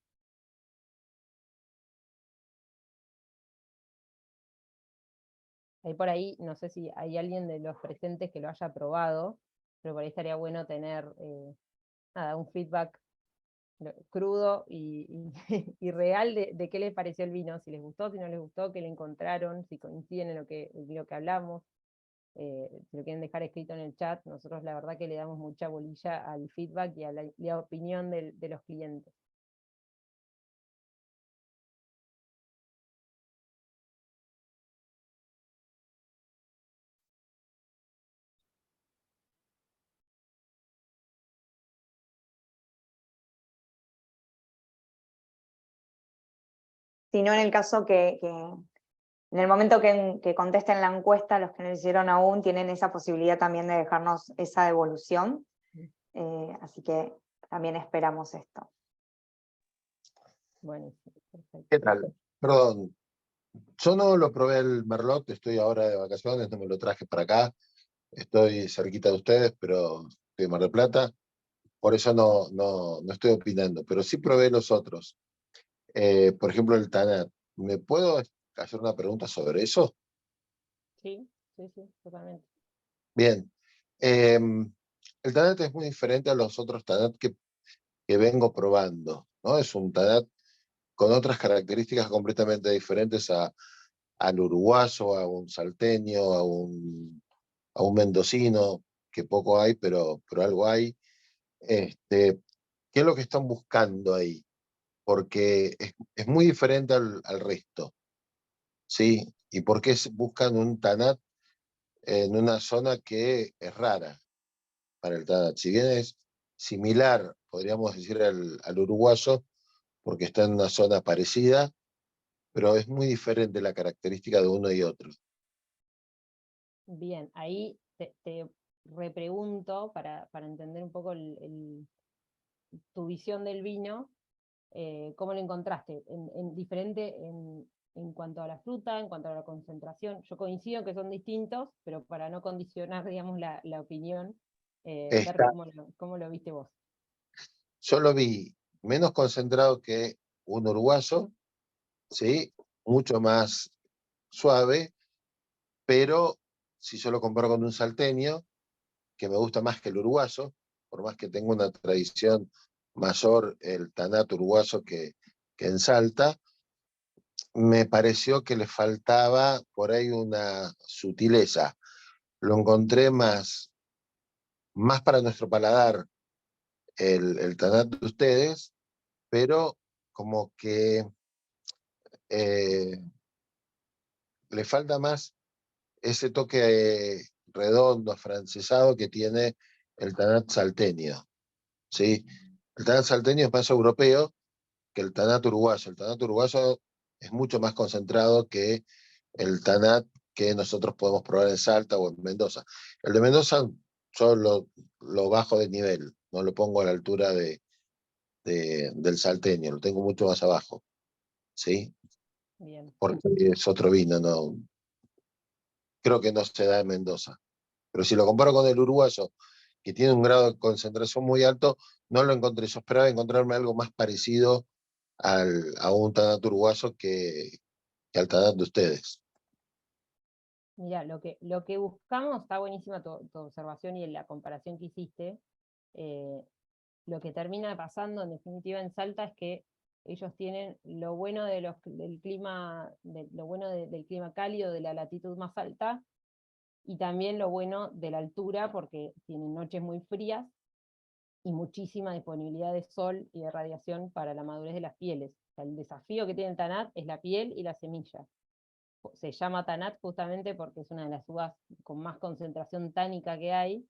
Ahí por ahí, no sé si hay alguien de los presentes que lo haya probado, pero por ahí estaría bueno tener nada, un feedback crudo y real de qué les pareció el vino, si les gustó, si no les gustó, qué le encontraron, si coinciden en lo que hablamos. Si lo quieren dejar escrito en el chat, nosotros la verdad que le damos mucha bolilla al feedback y a la opinión de los clientes. Si no, en el caso en el momento que contesten la encuesta, los que no lo hicieron aún, tienen esa posibilidad también de dejarnos esa devolución. Así que también esperamos esto. Buenísimo, perfecto. ¿Qué tal? Perdón, yo no lo probé el Merlot, estoy ahora de vacaciones, no me lo traje para acá. Estoy cerquita de ustedes, pero estoy en Mar del Plata, por eso no estoy opinando, pero sí probé los otros. Por ejemplo, el Tanat. ¿Me puedo hacer una pregunta sobre eso? Sí, sí, sí, totalmente. Bien. El Tanat es muy diferente a los otros Tanat que vengo probando, ¿no? Es un Tanat con otras características completamente diferentes al uruguayo, a un salteño, a un mendocino, que poco hay, pero algo hay. ¿Qué es lo que están buscando ahí? Porque es muy diferente al resto, ¿sí? ¿Y por qué buscan un Tanat en una zona que es rara para el Tanat? Si bien es similar, podríamos decir, al uruguayo, porque está en una zona parecida, pero es muy diferente la característica de uno y otro. Bien, ahí te repregunto para entender un poco tu visión del vino. ¿Cómo lo encontraste? ¿Diferente en cuanto a la fruta, en cuanto a la concentración? Yo coincido que son distintos, pero para no condicionar, digamos, la opinión, ver Está, cómo lo viste vos. yo lo vi menos concentrado que un uruguayo, ¿sí? Mucho más suave, pero si yo lo comparo con un salteño, que me gusta más que el uruguayo, por más que tenga una tradición mayor el Tanat uruguayo que en Salta, me pareció que le faltaba por ahí una sutileza. Lo encontré más para nuestro paladar el Tanat de ustedes, pero como que eh, le falta más ese toque redondo, afrancesado que tiene el Tanat salteño, ¿sí? El Tanat salteño es más europeo que el Tanat uruguayo. El Tanat uruguayo es mucho más concentrado que el Tanat que nosotros podemos probar en Salta o en Mendoza. El de Mendoza yo lo bajo de nivel, no lo pongo a la altura del salteño, lo tengo mucho más abajo, ¿sí? Bien. Porque es otro vino, no, creo que no se da en Mendoza. Pero si lo comparo con el uruguayo, que tiene un grado de concentración muy alto, no lo encontré. Yo esperaba encontrarme algo más parecido a un Tanat uruguayo que al Tanat de ustedes. Mira, lo que buscamos, está buenísima tu observación y la comparación que hiciste. lo que termina pasando en definitiva en Salta es que ellos tienen lo bueno del clima, del clima cálido, de la latitud más alta, y también lo bueno de la altura, porque tienen noches muy frías y muchísima disponibilidad de sol y de radiación para la madurez de las pieles. O sea, el desafío que tiene el tanat es la piel y la semilla. Se llama tanat justamente porque es una de las uvas con más concentración tánica que hay,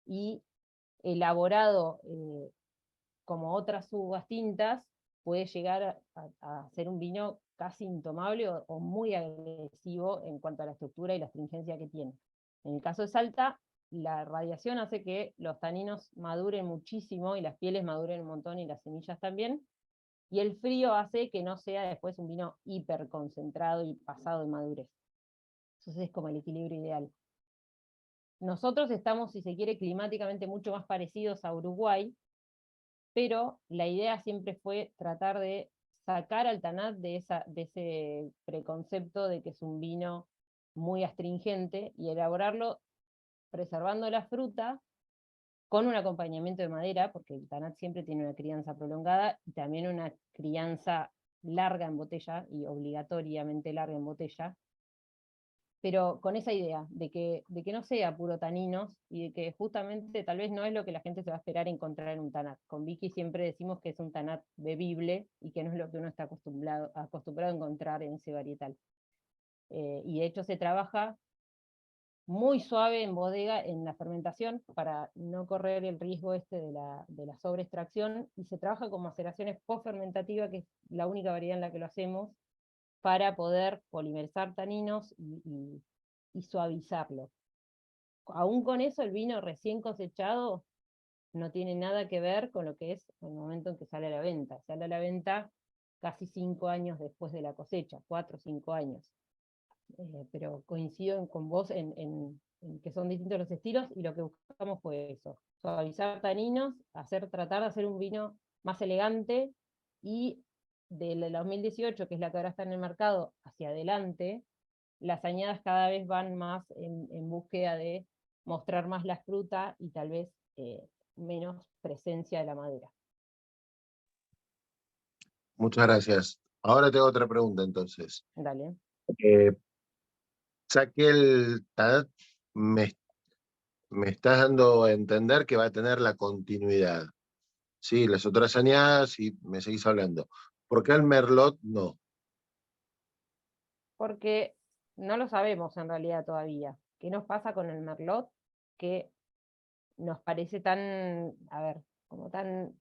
y elaborado como otras uvas tintas, puede llegar a ser un vino casi intomable o muy agresivo en cuanto a la estructura y la astringencia que tiene. En el caso de Salta, la radiación hace que los taninos maduren muchísimo y las pieles maduren un montón y las semillas también, y el frío hace que no sea después un vino hiperconcentrado y pasado de madurez. Entonces es como el equilibrio ideal. Nosotros estamos, si se quiere, climáticamente mucho más parecidos a Uruguay, pero la idea siempre fue tratar de sacar al tanat de ese preconcepto de que es un vino muy astringente y elaborarlo preservando la fruta con un acompañamiento de madera, porque el tanat siempre tiene una crianza prolongada y también una crianza larga en botella, y obligatoriamente larga en botella, pero con esa idea de que no sea puro taninos, y de que justamente tal vez no es lo que la gente se va a esperar encontrar en un tanat. Con Vicky siempre decimos que es un tanat bebible y que no es lo que uno está acostumbrado a encontrar en ese varietal. Y de hecho se trabaja muy suave en bodega en la fermentación para no correr el riesgo de la sobreextracción, y se trabaja con maceraciones post-fermentativas, que es la única variedad en la que lo hacemos, para poder polimerizar taninos y suavizarlo. Aún con eso, el vino recién cosechado no tiene nada que ver con lo que es el momento en que sale a la venta. Sale a la venta casi 5 años después de la cosecha, 4 o 5 años. Pero coincido con vos en que son distintos los estilos, y lo que buscamos fue eso: suavizar taninos, tratar de hacer un vino más elegante, y del 2018, que es la que ahora está en el mercado, hacia adelante, las añadas cada vez van más en búsqueda de mostrar más la fruta y tal vez menos presencia de la madera. Muchas gracias. Ahora tengo otra pregunta entonces. Dale. Ya que el TANAT me estás dando a entender que va a tener la continuidad. Sí, las otras añadas y me seguís hablando. ¿Por qué el Merlot no? Porque no lo sabemos en realidad todavía. ¿Qué nos pasa con el Merlot? Que nos parece tan, a ver, como tan,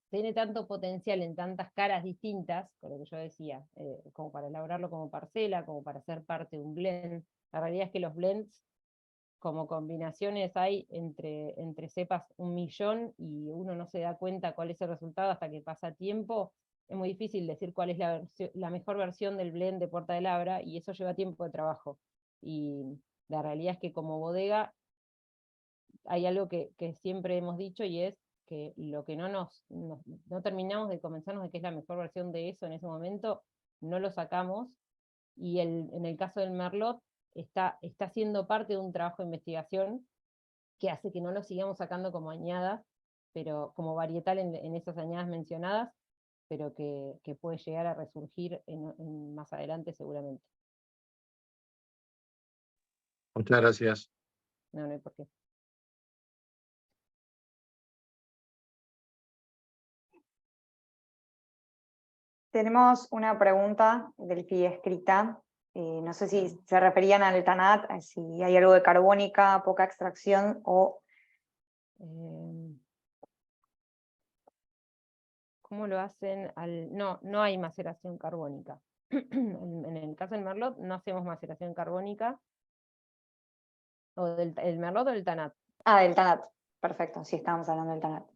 tiene tanto potencial en tantas caras distintas, con lo que yo decía, como para elaborarlo como parcela, como para ser parte de un blend. La realidad es que los blends, como combinaciones, hay entre cepas 1.000.000, y uno no se da cuenta cuál es el resultado hasta que pasa tiempo. Es muy difícil decir cuál es la mejor versión del blend de Puerta de Labra, y eso lleva tiempo de trabajo. Y la realidad es que como bodega hay algo que siempre hemos dicho, y es que lo que no terminamos de convencernos de que es la mejor versión de eso en ese momento, no lo sacamos. Y en el caso del Merlot, está siendo parte de un trabajo de investigación que hace que no lo sigamos sacando como añada, pero como varietal en esas añadas mencionadas, pero que puede llegar a resurgir más adelante seguramente. Muchas gracias. No hay por qué. Tenemos una pregunta del FI escrita. No sé si se referían al TANAT, si hay algo de carbónica, poca extracción o... ¿Cómo lo hacen? No hay maceración carbónica. En el caso del Merlot no hacemos maceración carbónica. ¿O el Merlot o del Tanat? Ah, del TANAT. Perfecto, sí, estábamos hablando del TANAT.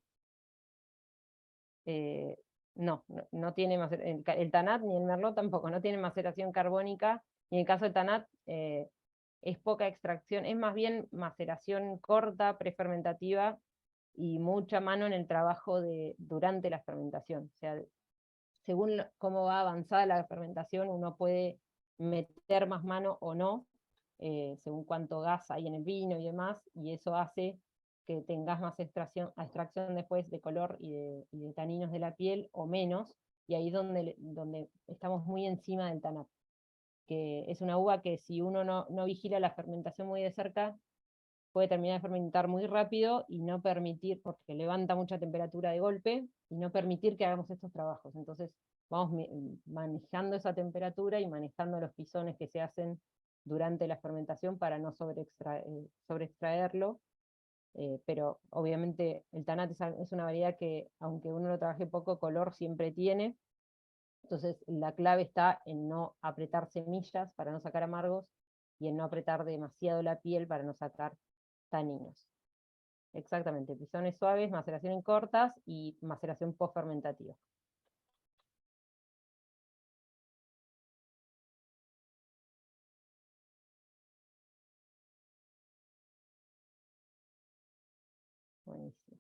No tiene el Tanat ni el Merlot tampoco, no tiene maceración carbónica. Y en el caso del Tanat es poca extracción, es más bien maceración corta, prefermentativa, y mucha mano en el trabajo durante la fermentación. O sea, según cómo va avanzada la fermentación, uno puede meter más mano o no, según cuánto gas hay en el vino y demás, y eso hace que tengas más extracción después de color y de taninos de la piel, o menos, y ahí es donde estamos muy encima del tanat, que es una uva que si uno no vigila la fermentación muy de cerca, puede terminar de fermentar muy rápido y no permitir, porque levanta mucha temperatura de golpe, y no permitir que hagamos estos trabajos. Entonces vamos manejando esa temperatura y manejando los pisones que se hacen durante la fermentación para no sobreextraerlo. Pero obviamente el tanat es una variedad que, aunque uno lo trabaje poco, color siempre tiene. Entonces la clave está en no apretar semillas para no sacar amargos, y en no apretar demasiado la piel para no sacar taninos. Exactamente, pisones suaves, maceración en cortas y maceración post-fermentativa. Buenísimo.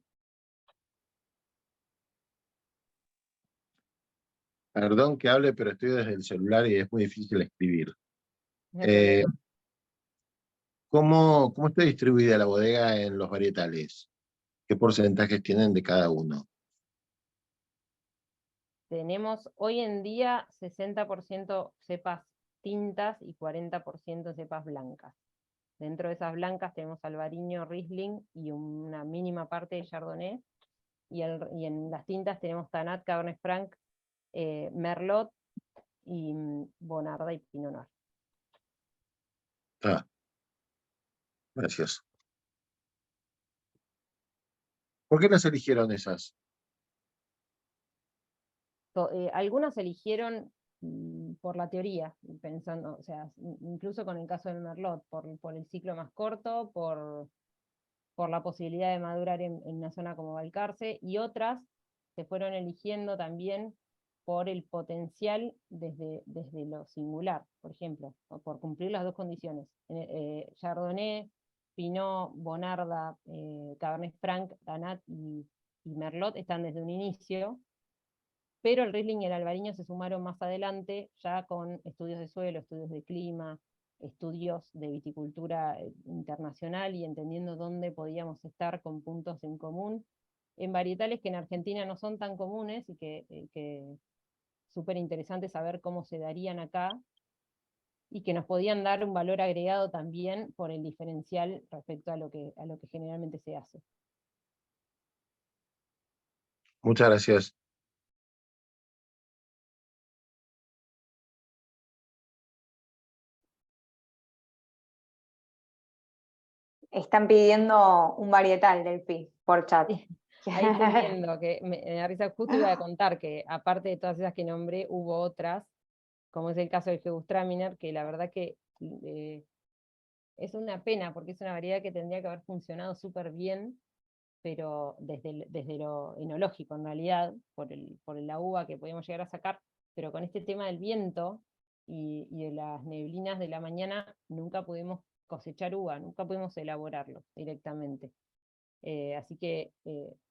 Perdón que hable, pero estoy desde el celular y es muy difícil escribir. No hay problema. ¿Cómo está distribuida la bodega en los varietales? ¿Qué porcentajes tienen de cada uno? Tenemos hoy en día 60% cepas tintas y 40% cepas blancas. Dentro de esas blancas tenemos albariño, riesling y una mínima parte de chardonnay. Y en las tintas tenemos tanat, cabernet franc, merlot y bonarda y pinot noir. Ah, gracias. ¿Por qué las eligieron esas? Algunos eligieron por la teoría, pensando, o sea, incluso con el caso del merlot, por el ciclo más corto, por la posibilidad de madurar en una zona como Balcarce, y otras se fueron eligiendo también por el potencial desde lo singular, por ejemplo, o por cumplir las dos condiciones. Chardonnay, Pinot, Bonarda, Cabernet Franc, Tanat y Merlot están desde un inicio, pero el Riesling y el albariño se sumaron más adelante, ya con estudios de suelo, estudios de clima, estudios de viticultura internacional, y entendiendo dónde podíamos estar con puntos en común, en varietales que en Argentina no son tan comunes, y que súper interesante saber cómo se darían acá, y que nos podían dar un valor agregado también por el diferencial respecto a lo que generalmente se hace. Muchas gracias. Están pidiendo un varietal del PI por chat. Ahí estoy viendo que me da risa, justo iba a contar que aparte de todas esas que nombré, hubo otras, como es el caso del Gewürztraminer, que la verdad que es una pena, porque es una variedad que tendría que haber funcionado súper bien, pero desde lo enológico en realidad, por la uva que podíamos llegar a sacar, pero con este tema del viento y de las neblinas de la mañana, nunca pudimos cosechar uva, nunca pudimos elaborarlo directamente. Así que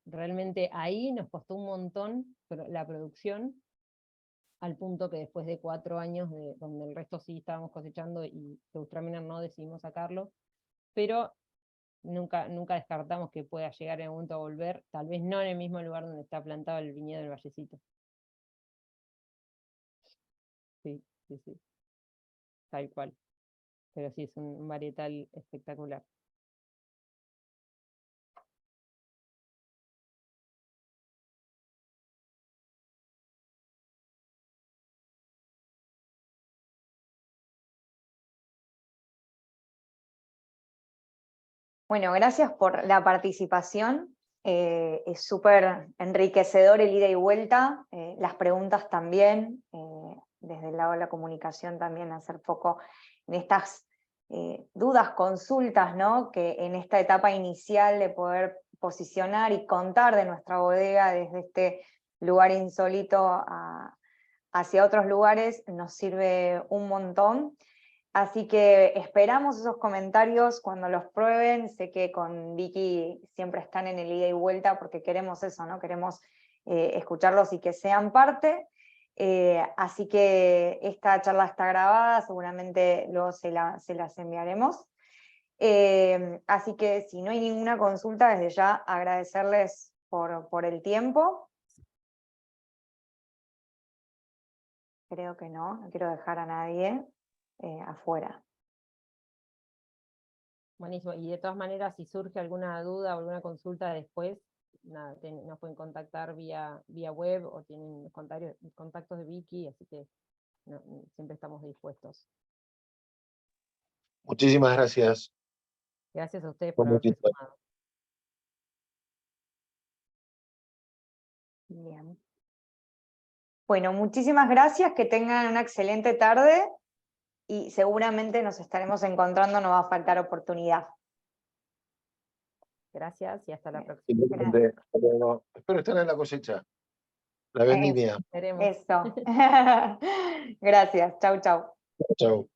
realmente ahí nos costó un montón la producción, al punto que después de 4 años, donde el resto sí estábamos cosechando y Gewürztraminer no, decidimos sacarlo, pero nunca descartamos que pueda llegar en algún momento a volver, tal vez no en el mismo lugar donde está plantado el viñedo del Vallecito. Sí, sí, sí, tal cual. Pero sí, es un varietal espectacular. Bueno, gracias por la participación. Es súper enriquecedor el ida y vuelta, las preguntas también, desde el lado de la comunicación también hacer foco en estas dudas, consultas, ¿no? Que en esta etapa inicial de poder posicionar y contar de nuestra bodega desde este lugar insólito hacia otros lugares nos sirve un montón. Así que esperamos esos comentarios cuando los prueben. Sé que con Vicky siempre están en el ida y vuelta porque queremos eso, ¿no? Queremos escucharlos y que sean parte. Así que esta charla está grabada, seguramente luego se las enviaremos. Así que si no hay ninguna consulta, desde ya agradecerles por el tiempo. Creo que no quiero dejar a nadie afuera. Buenísimo, y de todas maneras, si surge alguna duda o alguna consulta después, nada, nos pueden contactar vía web o tienen contactos de Vicky, así que siempre estamos dispuestos. Muchísimas gracias. Gracias a ustedes por haberse sumado. Bien. Bueno, muchísimas gracias, que tengan una excelente tarde y seguramente nos estaremos encontrando, no va a faltar oportunidad. Gracias y hasta la próxima. Espero estar en la cosecha, la vendimia. Esperemos. Eso. Gracias, chau, chau. Chau.